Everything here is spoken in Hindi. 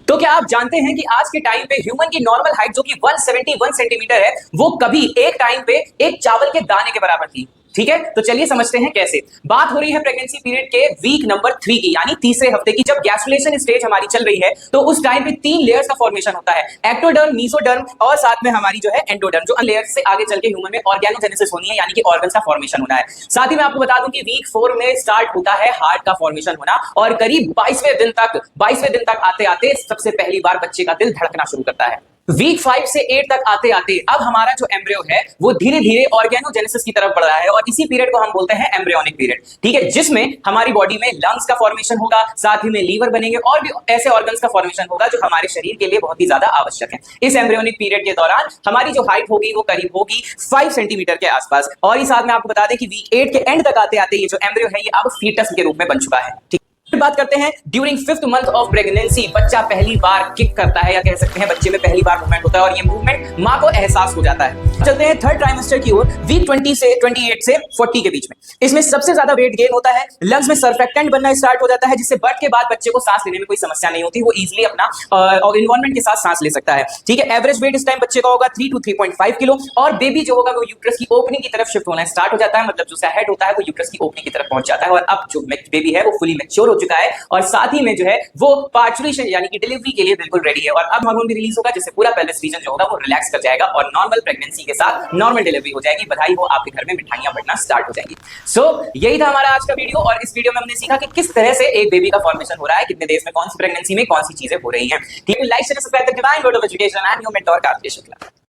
तो क्या आप जानते हैं कि आज के टाइम पे ह्यूमन की नॉर्मल हाइट जो कि 171 सेंटीमीटर है, वो कभी एक टाइम पे एक चावल के दाने के बराबर थी। ठीक है, तो चलिए समझते हैं कैसे। बात हो रही है प्रेगनेंसी पीरियड के वीक नंबर 3 की, यानी तीसरे हफ्ते की, जब गैस्ट्रुलेशन स्टेज हमारी चल रही है। तो उस टाइम पे 3 लेयर्स का फॉर्मेशन होता है, एक्टोडर्म, मेसोडर्म और साथ में हमारी जो है एंडोडर्म, जो लेयर्स से आगे चल के ह्यूमन में ऑर्गेनोजेनेसिस होनी है, यानी कि ऑर्गन्स का फॉर्मेशन होना है। साथ ही मैं आपको बता दूं कि वीक 4 में स्टार्ट होता है हार्ट का फॉर्मेशन होना, और करीब 22वें दिन तक आते आते सबसे पहली बार बच्चे का दिल धड़कना शुरू करता है। वीक 5 से 8 तक आते आते अब हमारा जो एम्ब्रियो है वो धीरे धीरे ऑर्गेनोजेनेसिस की तरफ बढ़ रहा है, और इसी पीरियड को हम बोलते हैं एम्ब्रियोनिक पीरियड। ठीक है, जिसमें हमारी बॉडी में लंग्स का फॉर्मेशन होगा, साथ ही में लीवर बनेंगे, और भी ऐसे ऑर्गन्स का फॉर्मेशन होगा जो हमारे शरीर के लिए बहुत ही ज्यादा आवश्यक है। इस एम्ब्रियोनिक पीरियड के दौरान हमारी जो हाइट होगी वो करीब होगी 5 सेंटीमीटर के आसपास। और इस साथ में आपको बता दें कि वीक 8 के एंड तक आते आते ये जो एम्ब्रियो है ये अब फीटस के रूप में बन चुका है। फिर बात करते हैं during 5th month of pregnancy, बच्चा पहली बार किक करता है, या कह सकते हैं बच्चे में पहली बार मूवमेंट होता है, और ये मूवमेंट मां को एहसास हो जाता है। चलते हैं थर्ड ट्राइमेस्टर की ओर, वीक 28 से 40 के बीच में। इसमें सबसे ज्यादा वेट गेन होता है, लंग्स में सर्फेक्टेंट बनना स्टार्ट हो जाता है, जिससे बर्थ के बाद बच्चे को सांस लेने में कोई समस्या नहीं होती, वो इजिली अपना एनवायरमेंट के साथ सांस ले सकता है। ठीक है, एवरेज वेट इस टाइम बच्चे का होगा 3 to 3.5 किलो, और बेबी जो होगा वो यूट्रस की ओपनिंग की तरफ शिफ्ट होना स्टार्ट हो जाता है, मतलब जो हेड होता है वो यूट्रस की ओपनिंग की तरफ पहुंच जाता है, और अब जो बेबी है वो फुली मैच्योर हो चुका है, और साथ ही में जो है वो पार्चुरेशन यानी कि डिलीवरी के लिए बिल्कुल रेडी है। और अब हार्मोन भी रिलीज होगा, जिससे पूरा पेल्विस रीजन जो होगा वो रिलैक्स कर जाएगा, और नॉर्मल प्रेगनेंसी के साथ नॉर्मल डिलीवरी हो जाएगी। बधाई हो, आपके घर में मिठाइयां बढ़ना स्टार्ट हो जाएंगी। यही था हमारा आज का वीडियो, और इस वीडियो में हमने सीखा कि किस तरह से एक बेबी का फॉर्मेशन हो रहा है, कितने देश में, कौन सी प्रेगनेंसी में कौन सी चीजें हो रही हैं। ठीक है, लाइक शेयर सब्सक्राइब करके bye, go to education and your mentor Kartik Shukla.